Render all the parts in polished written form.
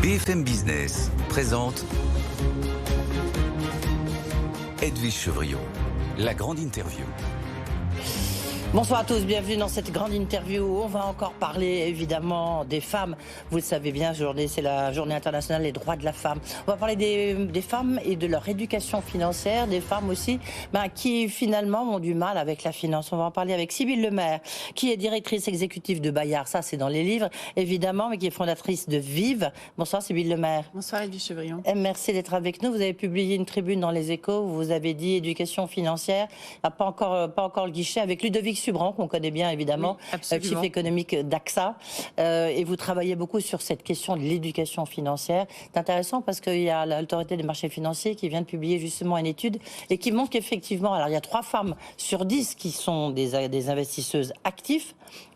BFM Business présente Edwige Chevrillon, la grande interview. Bonsoir à tous, bienvenue dans cette grande interview. On va encore parler évidemment des femmes. Vous le savez bien, c'est la journée internationale des droits de la femme. On va parler des femmes et de leur éducation financière, des femmes aussi qui finalement ont du mal avec la finance. On va en parler avec Sybille Lemaire, qui est directrice exécutive de Bayard, ça c'est dans les livres évidemment, mais qui est fondatrice de Vive. Bonsoir Sybille Lemaire. Bonsoir Edwige Chevrillon. Merci d'être avec nous. Vous avez publié une tribune dans Les Échos où vous avez dit éducation financière. Pas encore le guichet avec Ludovic Subran, qu'on connaît bien évidemment, chief économique d'AXA. Et vous travaillez beaucoup sur cette question de l'éducation financière. C'est intéressant parce qu'il y a l'autorité des marchés financiers qui vient de publier justement une étude et qui montre qu'effectivement, alors il y a 3 femmes sur 10 qui sont des investisseuses actives.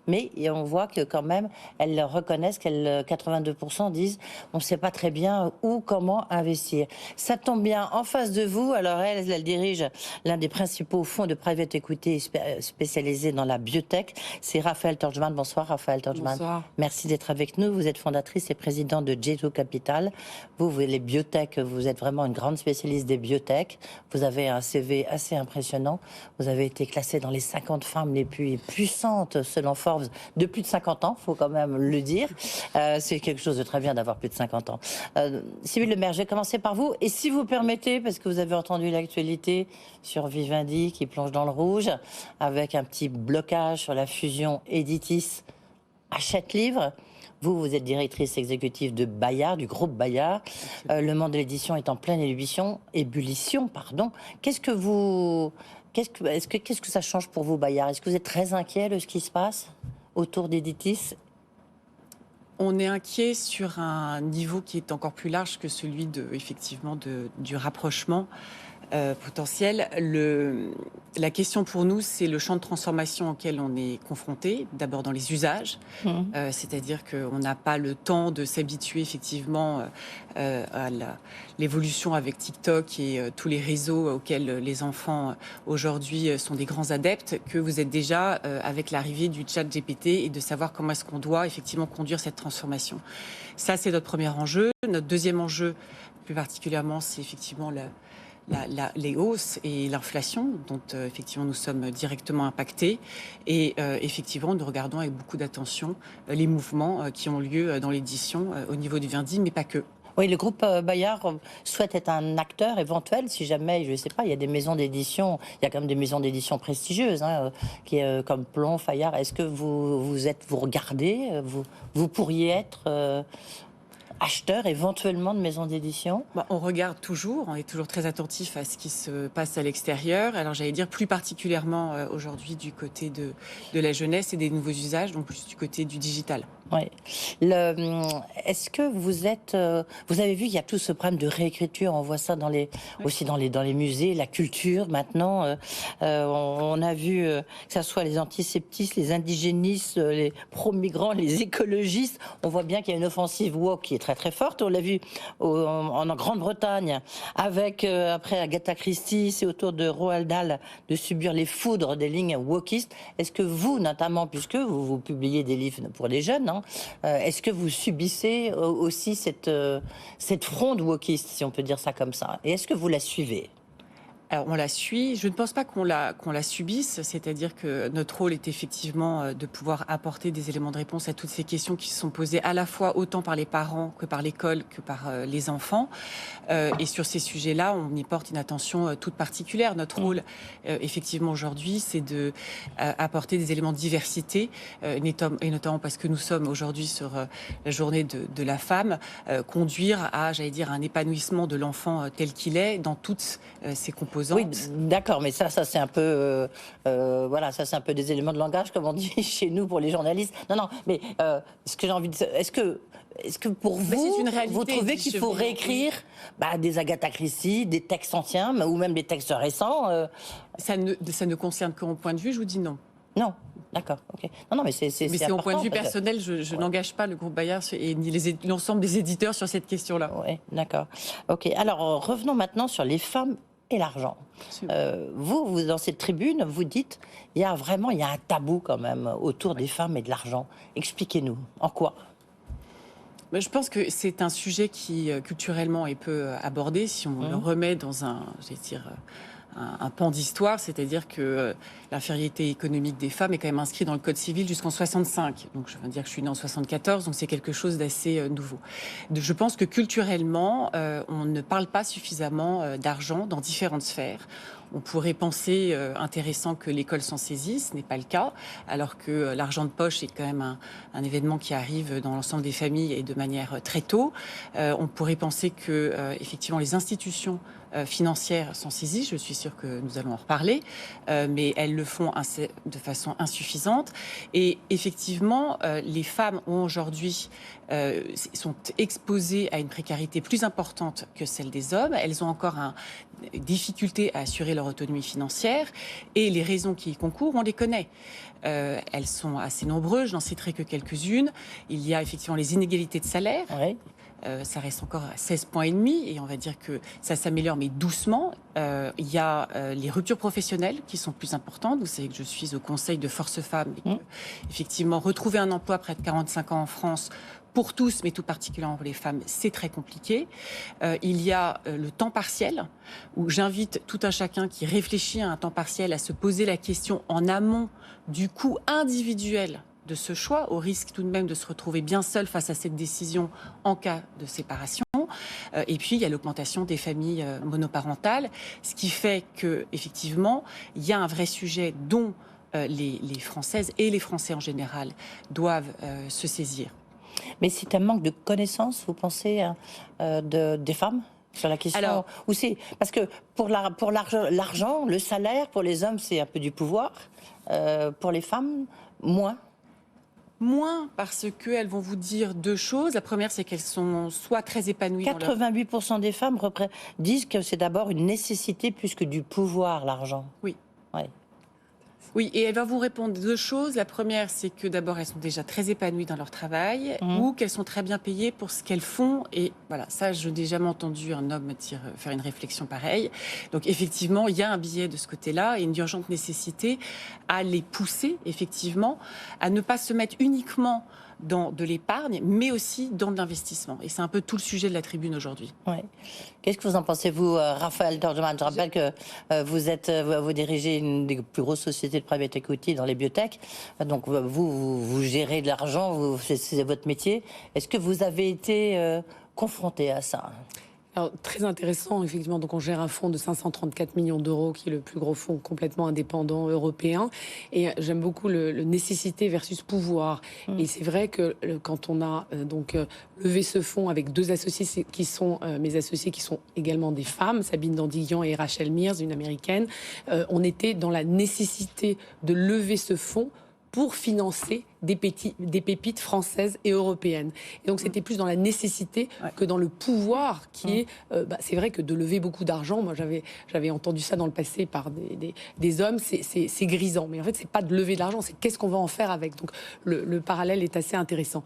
Mais on voit que quand même, elles reconnaissent qu'elles 82% disent on ne sait pas très bien où, comment investir. Ça tombe bien, en face de vous, alors elle dirige l'un des principaux fonds de private equity spécialisés dans la biotech. C'est Raphaël Torgman. Bonsoir Raphaël Torgman. Bonsoir. Merci d'être avec nous. Vous êtes fondatrice et présidente de J2 Capital. Vous, les biotech, vous êtes vraiment une grande spécialiste des biotech. Vous avez un CV assez impressionnant. Vous avez été classée dans les 50 femmes les plus puissantes selon Forbes de plus de 50 ans, il faut quand même le dire. C'est quelque chose de très bien d'avoir plus de 50 ans. Sybille Lemaire, je vais commencer par vous. Et si vous permettez, parce que vous avez entendu l'actualité sur Vivendi qui plonge dans le rouge, avec un petit blocage sur la fusion Editis Hachette Livre. Vous êtes directrice exécutive de Bayard, du groupe Bayard. Le monde de l'édition est en pleine ébullition. Qu'est-ce que ça change pour vous, Bayard? Est-ce que vous êtes très inquiet de ce qui se passe autour d'Editis? On est inquiet sur un niveau qui est encore plus large que celui du rapprochement potentiel. La question pour nous, c'est le champ de transformation auquel on est confronté, d'abord dans les usages, c'est-à-dire qu'on n'a pas le temps de s'habituer effectivement à l'évolution avec TikTok et tous les réseaux auxquels les enfants aujourd'hui sont des grands adeptes, que vous êtes déjà avec l'arrivée du chat GPT et de savoir comment est-ce qu'on doit effectivement conduire cette transformation. Ça, c'est notre premier enjeu. Notre deuxième enjeu, plus particulièrement, c'est effectivement les hausses et l'inflation dont effectivement nous sommes directement impactés et effectivement nous regardons avec beaucoup d'attention les mouvements qui ont lieu dans l'édition au niveau du Vivendi, mais pas que. Oui, le groupe Bayard souhaite être un acteur éventuel si jamais, je ne sais pas, il y a des maisons d'édition, il y a quand même des maisons d'édition prestigieuses, comme Plon, Fayard. Est-ce que vous regardez, vous pourriez être acheteur éventuellement de maisons d'édition? On regarde toujours, on est toujours très attentif à ce qui se passe à l'extérieur. Alors j'allais dire plus particulièrement aujourd'hui du côté de la jeunesse et des nouveaux usages, donc plus du côté du digital. Oui. Est-ce que vous avez vu qu'il y a tout ce problème de réécriture, on voit ça aussi dans les musées, la culture maintenant. On a vu que ce soit les antiseptistes, les indigénistes, les pro-migrants, les écologistes. On voit bien qu'il y a une offensive woke qui est très très forte. On l'a vu en Grande-Bretagne avec après Agatha Christie, c'est au tour de Roald Dahl de subir les foudres des lignes wokistes. Est-ce que vous, notamment, puisque vous publiez des livres pour les jeunes, est-ce que vous subissez aussi cette fronde wokiste, si on peut dire ça comme ça? Et est-ce que vous la suivez? Alors, on la suit. Je ne pense pas qu'on la subisse, c'est-à-dire que notre rôle est effectivement de pouvoir apporter des éléments de réponse à toutes ces questions qui se sont posées à la fois autant par les parents que par l'école que par les enfants. Et sur ces sujets-là, on y porte une attention toute particulière. Notre rôle, effectivement, aujourd'hui, c'est de apporter des éléments de diversité, et notamment parce que nous sommes aujourd'hui sur la journée de la femme, conduire à, j'allais dire, un épanouissement de l'enfant tel qu'il est dans toutes ses composantes. Oui, d'accord, mais ça c'est un peu, ça c'est un peu des éléments de langage, comme on dit chez nous pour les journalistes. Non, mais ce que j'ai envie de dire, est-ce que pour vous, vous trouvez qu'il faut réécrire des Agatha Christie, des textes anciens, ou même des textes récents Ça ne concerne que mon point de vue, je vous dis non. Non. D'accord, ok. Non, mais c'est mon point de vue personnel, je n'engage pas le groupe Bayard et ni l'ensemble des éditeurs sur cette question-là. Oui, d'accord. Ok, alors revenons maintenant sur les femmes et l'argent. Vous, dans cette tribune, vous dites il y a un tabou quand même autour des femmes et de l'argent. Expliquez-nous, en quoi? Mais je pense que c'est un sujet qui, culturellement, est peu abordé, si on le remet dans un pan d'histoire, c'est-à-dire que l'infériorité économique des femmes est quand même inscrite dans le Code civil jusqu'en 65. Donc je veux dire que je suis née en 74, donc c'est quelque chose d'assez nouveau. Je pense que culturellement, on ne parle pas suffisamment d'argent dans différentes sphères. On pourrait penser intéressant que l'école s'en saisisse, ce n'est pas le cas, alors que l'argent de poche est quand même un événement qui arrive dans l'ensemble des familles et de manière très tôt. On pourrait penser que effectivement les institutions financières s'en saisissent, je suis sûre que nous allons en reparler, mais elles le font de façon insuffisante. Et effectivement, les femmes ont aujourd'hui sont exposées à une précarité plus importante que celle des hommes. Elles ont encore une difficulté à assurer leur autonomie financière et les raisons qui y concourent, on les connaît. Elles sont assez nombreuses, je n'en citerai que quelques-unes. Il y a effectivement les inégalités de salaire. Oui. Ça reste encore à 16,5 points et on va dire que ça s'améliore mais doucement. Il y a les ruptures professionnelles qui sont plus importantes. Vous savez que je suis au Conseil de Force Femmes et que, effectivement, retrouver un emploi près de 45 ans en France pour tous, mais tout particulièrement pour les femmes, c'est très compliqué. Il y a le temps partiel, où j'invite tout un chacun qui réfléchit à un temps partiel à se poser la question en amont du coût individuel de ce choix, au risque tout de même de se retrouver bien seul face à cette décision en cas de séparation. Et puis, il y a l'augmentation des familles monoparentales, ce qui fait qu'effectivement, il y a un vrai sujet dont les Françaises et les Français en général doivent se saisir. Mais c'est un manque de connaissances, vous pensez, des femmes sur la question? Alors, ou c'est parce que pour l'argent, le salaire, pour les hommes, c'est un peu du pouvoir. Pour les femmes, moins. Moins parce qu'elles vont vous dire deux choses. La première, c'est qu'elles sont soit très épanouies. 88% des femmes disent que c'est d'abord une nécessité plus que du pouvoir, l'argent. Oui. Ouais. Oui, et elle va vous répondre deux choses. La première, c'est que d'abord, elles sont déjà très épanouies dans leur travail ou qu'elles sont très bien payées pour ce qu'elles font. Et voilà, ça, je n'ai jamais entendu un homme faire une réflexion pareille. Donc, effectivement, il y a un biais de ce côté-là et une urgente nécessité à les pousser, effectivement, à ne pas se mettre uniquement dans de l'épargne, mais aussi dans de l'investissement. Et c'est un peu tout le sujet de la tribune aujourd'hui. Ouais. Qu'est-ce que vous en pensez, vous, Raphaël Torgeman? Je rappelle que vous dirigez une des plus grosses sociétés de private equity dans les biotech. Donc, vous gérez de l'argent, c'est votre métier. Est-ce que vous avez été confronté à ça? Alors, très intéressant, effectivement. Donc, on gère un fonds de 534 millions d'euros, qui est le plus gros fonds complètement indépendant européen. Et j'aime beaucoup le nécessité versus pouvoir. Et c'est vrai que quand on a levé ce fonds avec deux associés qui sont mes associés, qui sont également des femmes, Sabine Dandiguian et Rachel Mears, une américaine, on était dans la nécessité de lever ce fonds pour financer des pépites françaises et européennes. Et donc, c'était plus dans la nécessité que dans le pouvoir qui est... c'est vrai que de lever beaucoup d'argent, moi, j'avais entendu ça dans le passé par des hommes, c'est grisant. Mais en fait, c'est pas de lever de l'argent, c'est qu'est-ce qu'on va en faire avec. Donc, le parallèle est assez intéressant.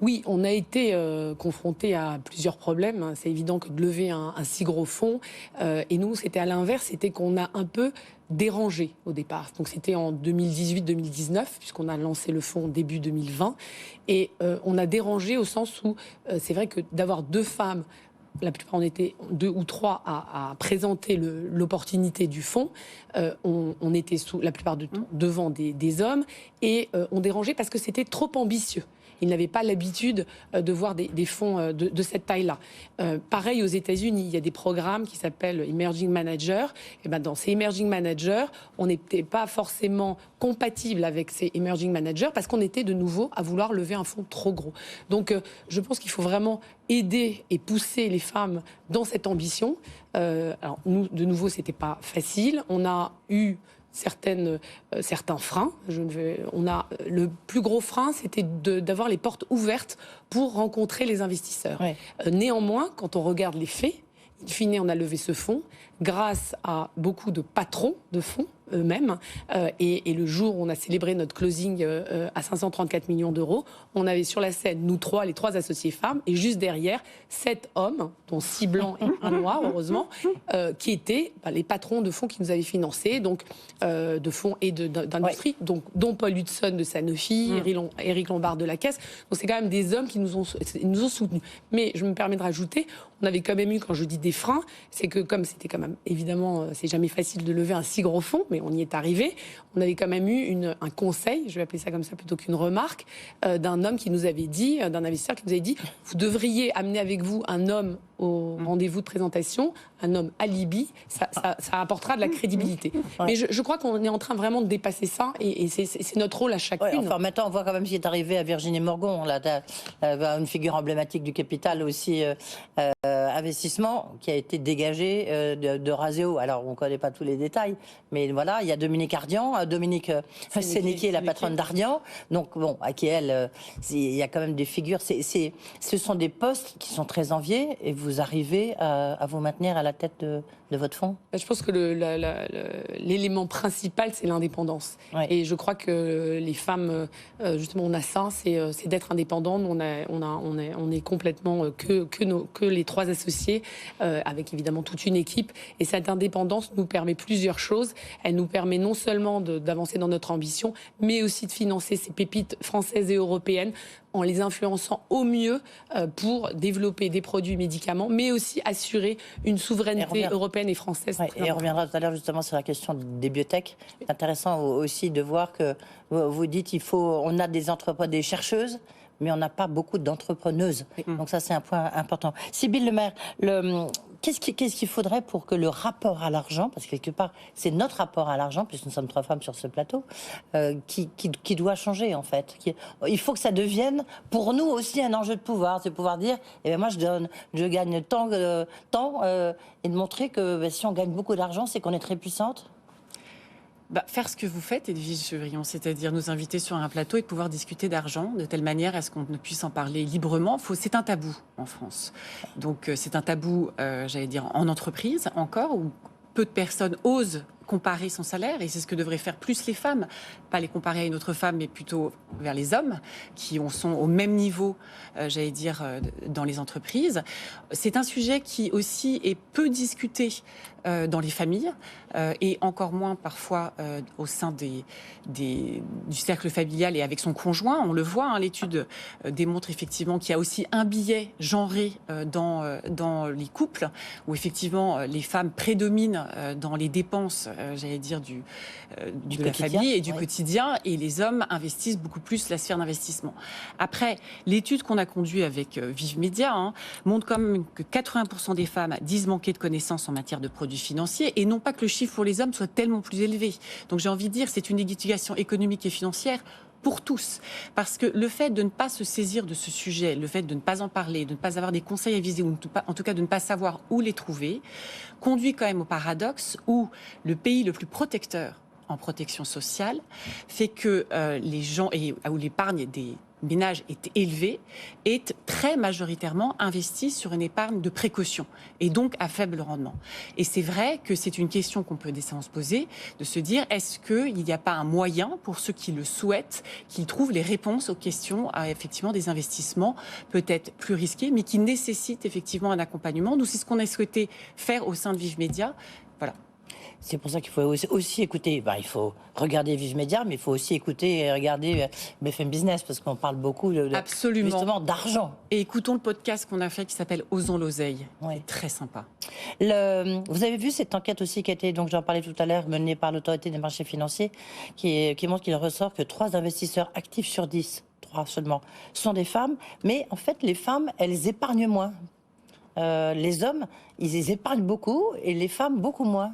Oui, on a été confrontés à plusieurs problèmes. C'est évident que de lever un si gros fonds. Et nous, c'était à l'inverse, c'était qu'on a un peu dérangé au départ. Donc c'était en 2018-2019, puisqu'on a lancé le fonds début 2020. Et on a dérangé au sens où c'est vrai que d'avoir deux femmes, la plupart on était deux ou trois à présenter l'opportunité du fonds, on était la plupart du temps devant des hommes, et on dérangeait parce que c'était trop ambitieux. Ils n'avaient pas l'habitude de voir des fonds de cette taille-là. Pareil aux États-Unis, il y a des programmes qui s'appellent Emerging Managers. Et ben dans ces Emerging Managers, on n'était pas forcément compatible avec ces Emerging Managers parce qu'on était de nouveau à vouloir lever un fonds trop gros. Donc je pense qu'il faut vraiment aider et pousser les femmes dans cette ambition. Alors nous, de nouveau, c'était pas facile. On a eu certains freins. Le plus gros frein, c'était d'avoir les portes ouvertes pour rencontrer les investisseurs. Ouais. Néanmoins, quand on regarde les faits, in fine, on a levé ce fonds grâce à beaucoup de patrons de fonds eux-mêmes. Et le jour où on a célébré notre closing à 534 millions d'euros, on avait sur la scène, nous trois, les 3 associés femmes, et juste derrière, 7 hommes, dont 6 blancs et 1 noir, heureusement, qui étaient les patrons de fonds qui nous avaient financés, donc de fonds et d'industrie, donc, dont Paul Hudson de Sanofi, Éric Lombard de la Caisse. Donc c'est quand même des hommes qui nous ont soutenus. Mais je me permets de rajouter, on avait quand même eu, quand je dis des freins, c'est que comme c'était quand même, évidemment, c'est jamais facile de lever un si gros fonds, mais on y est arrivé, on avait quand même eu un conseil, je vais appeler ça comme ça plutôt qu'une remarque, d'un homme qui nous avait dit, d'un investisseur qui nous avait dit, vous devriez amener avec vous un homme au rendez-vous de présentation, un homme alibi, ça apportera de la crédibilité. Ouais. Mais je crois qu'on est en train vraiment de dépasser ça, et c'est notre rôle à chacune. Ouais, enfin, maintenant, on voit quand même ce qui est arrivé à Virginie Morgon, là, une figure emblématique du capital aussi, investissement, qui a été dégagé de Raseo. Alors, on ne connaît pas tous les détails, mais voilà, il y a Dominique Ardian, Dominique Sénéquier, la patronne d'Ardian, donc bon, à qui elle, il y a quand même des figures, ce sont des postes qui sont très enviés, et vous arrivez à vous maintenir à la tête de votre fonds? Je pense que l'élément principal, c'est l'indépendance. Ouais. Et je crois que les femmes, justement, on a ça, c'est d'être indépendante. On est complètement que les 3 associés, avec évidemment toute une équipe. Et cette indépendance nous permet plusieurs choses. Elle nous permet non seulement d'avancer dans notre ambition, mais aussi de financer ces pépites françaises et européennes en les influençant au mieux pour développer des produits médicaments, mais aussi assurer une souveraineté européenne et française. Ouais, et on reviendra tout à l'heure justement sur la question des biotech. C'est intéressant aussi de voir que vous dites on a des chercheuses, mais on n'a pas beaucoup d'entrepreneuses. Donc ça, c'est un point important. Sybille Lemaire, qu'est-ce qu'il faudrait pour que le rapport à l'argent, parce que quelque part, c'est notre rapport à l'argent, puisque nous sommes 3 femmes sur ce plateau, qui doit changer, en fait. Il faut que ça devienne, pour nous aussi, un enjeu de pouvoir. C'est pouvoir dire, moi, je gagne tant, et de montrer que si on gagne beaucoup d'argent, c'est qu'on est très puissante. Faire ce que vous faites, Edwige Chevrillon, c'est-à-dire nous inviter sur un plateau et de pouvoir discuter d'argent de telle manière à ce qu'on ne puisse en parler librement. C'est un tabou en France. Donc c'est un tabou, j'allais dire, en entreprise encore, où peu de personnes osent comparer son salaire, et c'est ce que devraient faire plus les femmes, pas les comparer à une autre femme, mais plutôt vers les hommes qui sont au même niveau, j'allais dire, dans les entreprises. C'est un sujet qui aussi est peu discuté dans les familles, et encore moins parfois au sein du cercle familial et avec son conjoint. On le voit, l'étude démontre effectivement qu'il y a aussi un biais genré dans les couples, où effectivement les femmes prédominent dans les dépenses, j'allais dire, de la famille et du quotidien, et les hommes investissent beaucoup plus la sphère d'investissement. Après, l'étude qu'on a conduite avec Vive Média montre quand même que 80% des femmes disent manquer de connaissances en matière de produits financiers, et non pas que le chiffre pour les hommes soit tellement plus élevé. Donc j'ai envie de dire, c'est une éducation économique et financière pour tous. Parce que le fait de ne pas se saisir de ce sujet, le fait de ne pas en parler, de ne pas avoir des conseils avisés, ou en tout cas de ne pas savoir où les trouver, conduit quand même au paradoxe où le pays le plus protecteur en protection sociale fait que les gens, et où l'épargne des ménages est élevé, est très majoritairement investi sur une épargne de précaution, et donc à faible rendement. Et c'est vrai que c'est une question qu'on peut décemment se poser, de se dire, est-ce qu'il n'y a pas un moyen pour ceux qui le souhaitent, qu'ils trouvent les réponses aux questions à effectivement des investissements peut-être plus risqués, mais qui nécessitent effectivement un accompagnement. Nous, c'est ce qu'on a souhaité faire au sein de Vive Média. Voilà. C'est pour ça qu'il faut aussi écouter. Il faut regarder Vive Média, mais il faut aussi écouter et regarder BFM Business, parce qu'on parle beaucoup justement d'argent. Et écoutons le podcast qu'on a fait qui s'appelle Osons l'oseille. Oui. C'est très sympa. Vous avez vu cette enquête aussi qui a été, donc j'en parlais tout à l'heure, menée par l'autorité des marchés financiers, qui montre qu'il ressort que 3 investisseurs actifs sur 10, 3 seulement, sont des femmes. Mais en fait, les femmes, elles épargnent moins. Les hommes, ils épargnent beaucoup, et les femmes, beaucoup moins.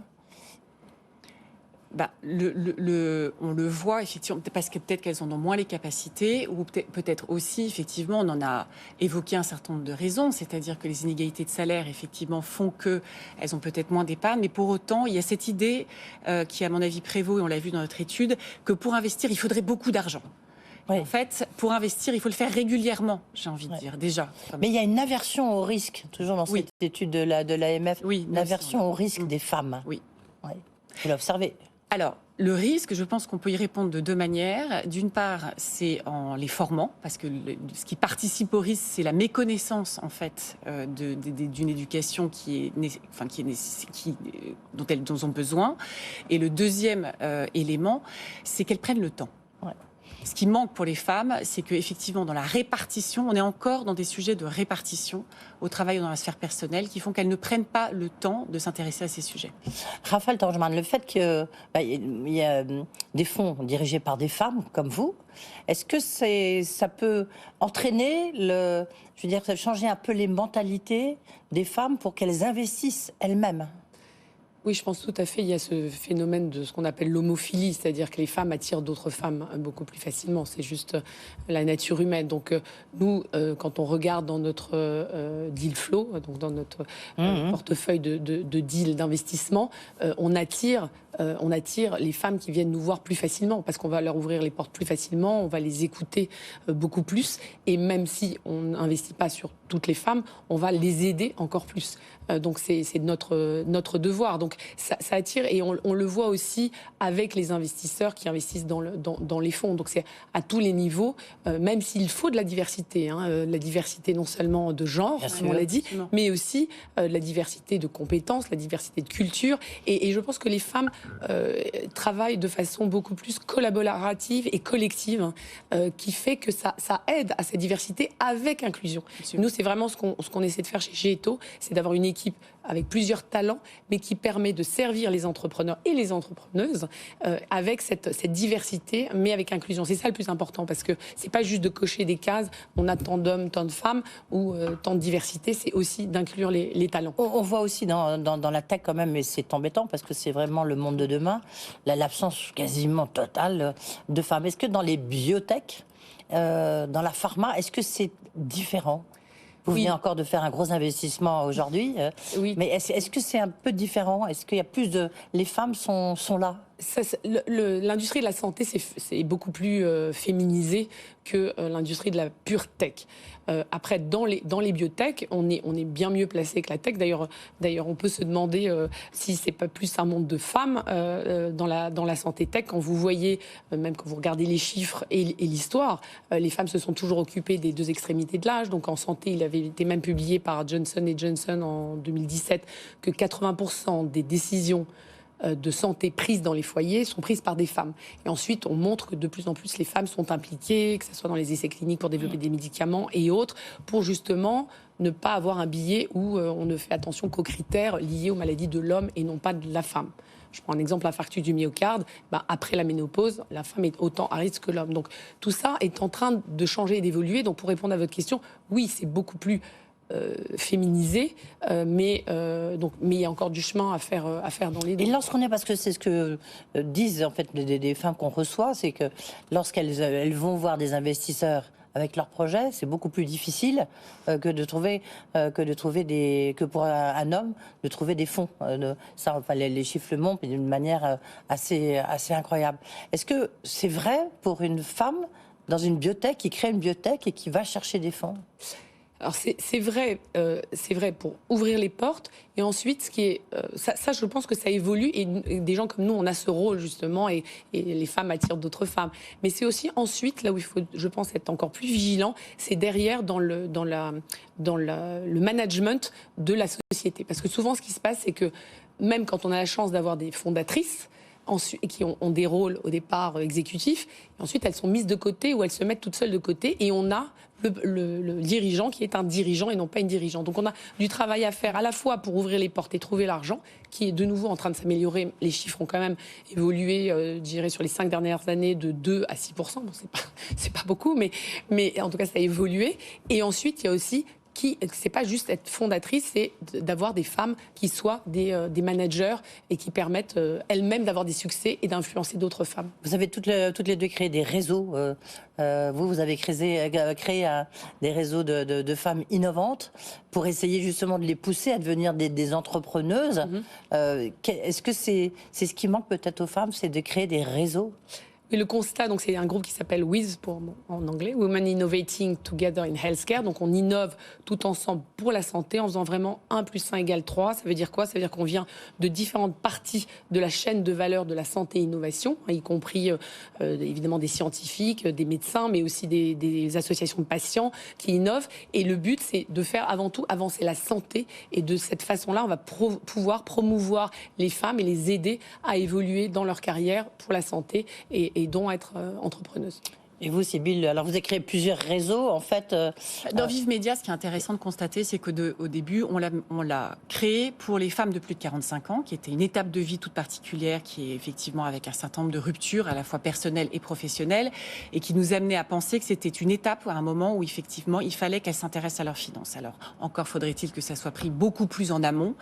On le voit effectivement, parce que peut-être qu'elles en ont moins les capacités, ou peut-être aussi, effectivement, on en a évoqué un certain nombre de raisons, c'est-à-dire que les inégalités de salaire, effectivement, font qu'elles ont peut-être moins d'épargne, mais pour autant, il y a cette idée qui, à mon avis, prévaut, et on l'a vu dans notre étude, que pour investir, il faudrait beaucoup d'argent. Oui. En fait, pour investir, il faut le faire régulièrement, j'ai envie de dire, déjà. Mais il y a une aversion au risque, toujours dans cette étude de l'AMF, une aversion au risque des femmes. Oui. Vous l'observez. Alors, Le risque, je pense qu'on peut y répondre de deux manières. D'une part, c'est en les formant, parce que ce qui participe au risque, c'est la méconnaissance en fait d'une éducation dont elles ont besoin. Et le deuxième élément, c'est qu'elles prennent le temps. Ouais. Ce qui manque pour les femmes, c'est qu'effectivement, dans la répartition, on est encore dans des sujets de répartition au travail ou dans la sphère personnelle qui font qu'elles ne prennent pas le temps de s'intéresser à ces sujets. Raphaël Tangeman, le fait qu'il y a des fonds dirigés par des femmes comme vous, est-ce que ça peut entraîner, changer un peu les mentalités des femmes pour qu'elles investissent elles-mêmes ? Oui, je pense tout à fait. Il y a ce phénomène de ce qu'on appelle l'homophilie, c'est-à-dire que les femmes attirent d'autres femmes beaucoup plus facilement. C'est juste la nature humaine. Donc nous, quand on regarde dans notre deal flow, donc dans notre portefeuille de deal d'investissement, on attire les femmes qui viennent nous voir plus facilement parce qu'on va leur ouvrir les portes plus facilement, on va les écouter beaucoup plus. Et même si on n'investit pas sur toutes les femmes, on va les aider encore plus. Donc c'est notre devoir. Donc ça attire et on le voit aussi avec les investisseurs qui investissent dans les fonds. Donc c'est à tous les niveaux, même s'il faut de la diversité. La diversité non seulement de genre, comme on l'a dit, mais aussi la diversité de compétences, la diversité de culture. Et je pense que les femmes travaillent de façon beaucoup plus collaborative et collective, qui fait que ça aide à cette diversité avec inclusion. Nous, c'est vraiment ce qu'on essaie de faire chez Géto, c'est d'avoir une équipe avec plusieurs talents, mais qui permet de servir les entrepreneurs et les entrepreneuses avec cette diversité, mais avec inclusion. C'est ça le plus important, parce que c'est pas juste de cocher des cases, on a tant d'hommes, tant de femmes, ou tant de diversité, c'est aussi d'inclure les talents. On voit aussi dans la tech quand même, et c'est embêtant, parce que c'est vraiment le monde de demain, l'absence quasiment totale de femmes. Est-ce que dans les biotech, dans la pharma, est-ce que c'est différent ? Vous venez encore de faire un gros investissement aujourd'hui. Oui. Mais est-ce que c'est un peu différent ? Est-ce qu'il y a plus de... Les femmes sont là ? L'industrie de la santé, c'est beaucoup plus féminisé que l'industrie de la pure tech. Après, dans les biotech, on est bien mieux placé que la tech. D'ailleurs, on peut se demander si c'est pas plus un monde de femmes dans la santé tech. Quand vous voyez, même quand vous regardez les chiffres et l'histoire, les femmes se sont toujours occupées des deux extrémités de l'âge. Donc en santé, il avait été même publié par Johnson & Johnson en 2017 que 80% des décisions de santé prises dans les foyers sont prises par des femmes. Et ensuite, on montre que de plus en plus les femmes sont impliquées, que ce soit dans les essais cliniques pour développer des médicaments et autres, pour justement ne pas avoir un billet où on ne fait attention qu'aux critères liés aux maladies de l'homme et non pas de la femme. Je prends un exemple, l'infarctus du myocarde. Après la ménopause, la femme est autant à risque que l'homme. Donc tout ça est en train de changer et d'évoluer. Donc pour répondre à votre question, oui, c'est beaucoup plus féminisé, mais il y a encore du chemin à faire dans les deux. Et lorsqu'on est, parce que c'est ce que disent en fait des femmes qu'on reçoit, c'est que lorsqu'elles vont voir des investisseurs avec leurs projets, c'est beaucoup plus difficile que pour un homme de trouver des fonds. Les chiffres le montrent d'une manière assez incroyable. Est-ce que c'est vrai pour une femme dans une biotech qui crée une biotech et qui va chercher des fonds ? Alors c'est vrai pour ouvrir les portes, et ensuite ce qui est ça je pense que ça évolue, et des gens comme nous on a ce rôle justement, et les femmes attirent d'autres femmes, mais c'est aussi ensuite là où il faut, je pense, être encore plus vigilant, c'est derrière dans le management de la société, parce que souvent ce qui se passe, c'est que même quand on a la chance d'avoir des fondatrices qui ont des rôles au départ exécutifs, et ensuite elles sont mises de côté ou elles se mettent toutes seules de côté, et on a le dirigeant qui est un dirigeant et non pas une dirigeante. Donc on a du travail à faire à la fois pour ouvrir les portes et trouver l'argent, qui est de nouveau en train de s'améliorer. Les chiffres ont quand même évolué, je dirais, sur les 5 dernières années de 2 à 6%. Bon, c'est pas beaucoup, mais en tout cas ça a évolué. Et ensuite, il y a aussi c'est pas juste être fondatrice, c'est d'avoir des femmes qui soient des managers et qui permettent elles-mêmes d'avoir des succès et d'influencer d'autres femmes. Vous avez toutes les deux créé des réseaux. Vous avez créé des réseaux de femmes innovantes pour essayer justement de les pousser à devenir des entrepreneuses. Est-ce que c'est ce qui manque peut-être aux femmes, c'est de créer des réseaux ? Et le constat, donc c'est un groupe qui s'appelle WIS en anglais, Women Innovating Together in Healthcare. Donc on innove tout ensemble pour la santé en faisant vraiment 1 + 1 = 3. Ça veut dire quoi? Ça veut dire qu'on vient de différentes parties de la chaîne de valeur de la santé et innovation, y compris évidemment des scientifiques, des médecins, mais aussi des associations de patients qui innovent. Et le but, c'est de faire avant tout avancer la santé. Et de cette façon-là, on va pouvoir promouvoir les femmes et les aider à évoluer dans leur carrière pour la santé et dont être entrepreneuse. Et vous, Sybille, alors vous avez créé plusieurs réseaux, en fait. Dans Vive Média, ce qui est intéressant de constater, c'est qu'au début, on l'a créé pour les femmes de plus de 45 ans, qui était une étape de vie toute particulière, qui est effectivement avec un certain nombre de ruptures, à la fois personnelles et professionnelles, et qui nous amenait à penser que c'était une étape à un moment où, effectivement, il fallait qu'elles s'intéressent à leurs finances. Alors, encore faudrait-il que ça soit pris beaucoup plus en amont,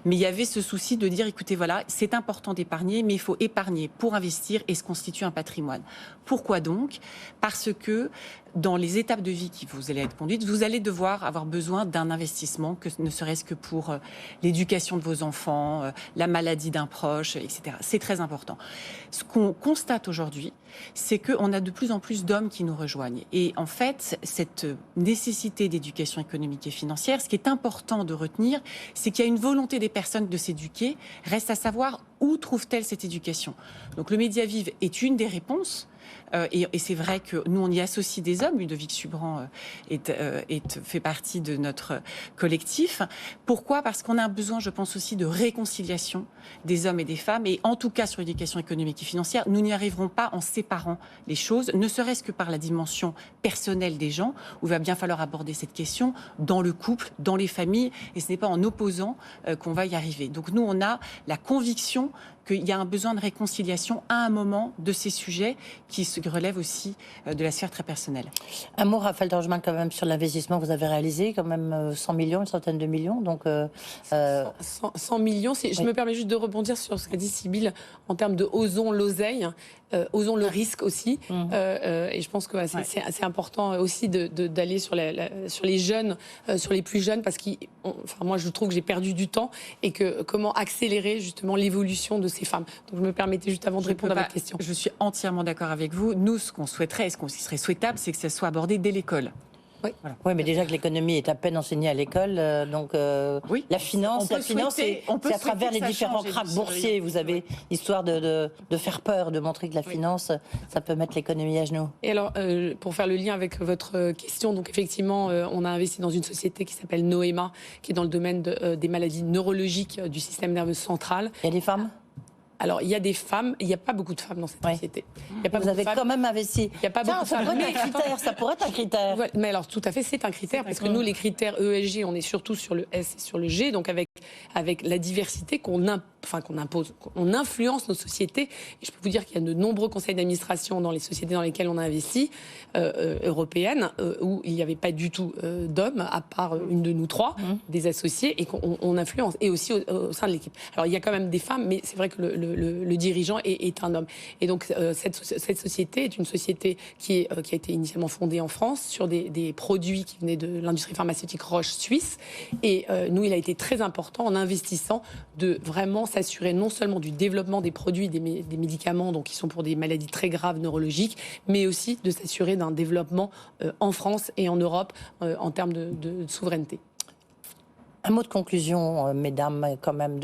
mais il y avait ce souci de dire, écoutez, voilà, c'est important d'épargner, mais il faut épargner pour investir et se constituer un patrimoine. Pourquoi donc ? Parce que dans les étapes de vie qui vous allez être conduites, vous allez devoir avoir besoin d'un investissement, que ne serait-ce que pour l'éducation de vos enfants, la maladie d'un proche, etc. C'est très important. Ce qu'on constate aujourd'hui, c'est qu'on a de plus en plus d'hommes qui nous rejoignent. Et en fait, cette nécessité d'éducation économique et financière, ce qui est important de retenir, c'est qu'il y a une volonté des personnes de s'éduquer. Reste à savoir où trouve-t-elle cette éducation. Donc le Média Vive est une des réponses. Et c'est vrai que nous, on y associe des hommes. Ludovic Subran fait partie de notre collectif. Pourquoi ? Parce qu'on a un besoin, je pense aussi, de réconciliation des hommes et des femmes. Et en tout cas, sur l'éducation économique et financière, nous n'y arriverons pas en séparant les choses, ne serait-ce que par la dimension personnelle des gens, où il va bien falloir aborder cette question dans le couple, dans les familles. Et ce n'est pas en opposant qu'on va y arriver. Donc nous, on a la conviction qu'il y a un besoin de réconciliation à un moment de ces sujets qui se relèvent aussi de la sphère très personnelle. Un mot, Raphaël Dorjman, quand même, sur l'investissement que vous avez réalisé, quand même 100 millions, une centaine de millions. Donc, 100 millions, je me permets juste de rebondir sur ce qu'a dit Sybille en termes de osons l'oseille, osons le risque aussi. Et je pense que c'est important aussi d'aller sur les jeunes, sur les plus jeunes, parce que moi je trouve que j'ai perdu du temps et que comment accélérer justement l'évolution de ces femmes. Donc je me permettais juste avant de répondre à votre question. Je suis entièrement d'accord avec vous. Nous, ce qu'on souhaiterait et ce qui serait souhaitable, c'est que ça soit abordé dès l'école. Oui. Voilà. Oui, mais déjà que l'économie est à peine enseignée à l'école, oui. La finance, c'est à travers les différents cracks boursiers. Vous avez l'histoire de faire peur, de montrer que la finance, ça peut mettre l'économie à genoux. Et alors, pour faire le lien avec votre question, donc effectivement, on a investi dans une société qui s'appelle Noema, qui est dans le domaine des maladies neurologiques du système nerveux central. Il y a des femmes ? Alors, il y a des femmes, il n'y a pas beaucoup de femmes dans cette société. Il y a pas Vous avez quand même investi. Il n'y a pas beaucoup de femmes. Ça pourrait être un critère. Ouais, mais alors, tout à fait, c'est un critère, parce que nous, les critères ESG, on est surtout sur le S et sur le G, donc avec la diversité qu'on impose, on influence nos sociétés. Et je peux vous dire qu'il y a de nombreux conseils d'administration dans les sociétés dans lesquelles on a investi, européennes, où il n'y avait pas du tout d'hommes, à part une de nous trois, des associés, et qu'on influence, et aussi au sein de l'équipe. Alors, il y a quand même des femmes, mais c'est vrai que le dirigeant est un homme. Et donc, cette société est une société qui a été initialement fondée en France sur des produits qui venaient de l'industrie pharmaceutique Roche suisse. Et nous, il a été très important en investissant de vraiment s'assurer non seulement du développement des produits, des médicaments, donc qui sont pour des maladies très graves neurologiques, mais aussi de s'assurer d'un développement en France et en Europe en termes de souveraineté. Un mot de conclusion, mesdames, quand même.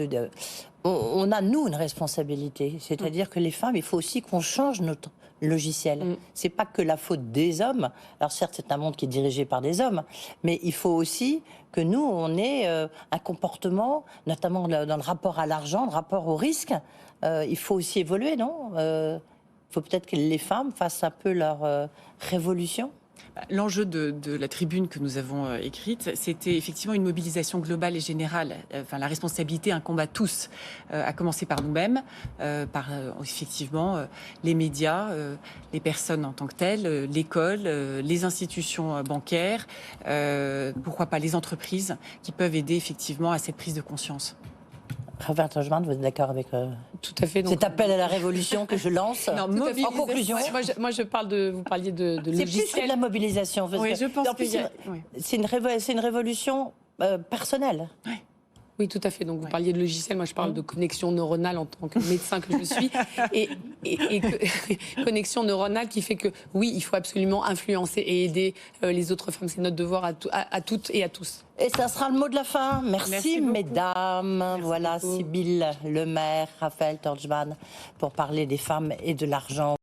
On a, nous, une responsabilité. C'est-à-dire que les femmes, il faut aussi qu'on change notre logiciel. C'est pas que la faute des hommes. Alors certes, c'est un monde qui est dirigé par des hommes, mais il faut aussi que nous, on ait un comportement, notamment dans le rapport à l'argent, le rapport au risque. Il faut aussi évoluer, non ? Il faut peut-être que les femmes fassent un peu leur révolution. L'enjeu de la tribune que nous avons écrite, c'était effectivement une mobilisation globale et générale. Enfin, la responsabilité incombe à tous, à commencer par nous-mêmes, par effectivement les médias, les personnes en tant que telles, l'école, les institutions bancaires, pourquoi pas les entreprises qui peuvent aider effectivement à cette prise de conscience. Raphaël Dorjman, vous êtes d'accord avec tout à fait, donc, cet appel à la révolution que je lance? Non, en conclusion, moi je parle vous parliez de logiciel. C'est plus que de la mobilisation. Oui, je pense que c'est une révolution personnelle. Oui. Oui, tout à fait. Donc, vous parliez de logiciel. Moi, je parle de connexion neuronale en tant que médecin que je suis. Et connexion neuronale qui fait que, oui, il faut absolument influencer et aider les autres femmes. C'est notre devoir à toutes et à tous. Et ça sera le mot de la fin. Merci mesdames. Merci voilà, beaucoup. Sybille Lemaire, Raphaël Torjman, pour parler des femmes et de l'argent.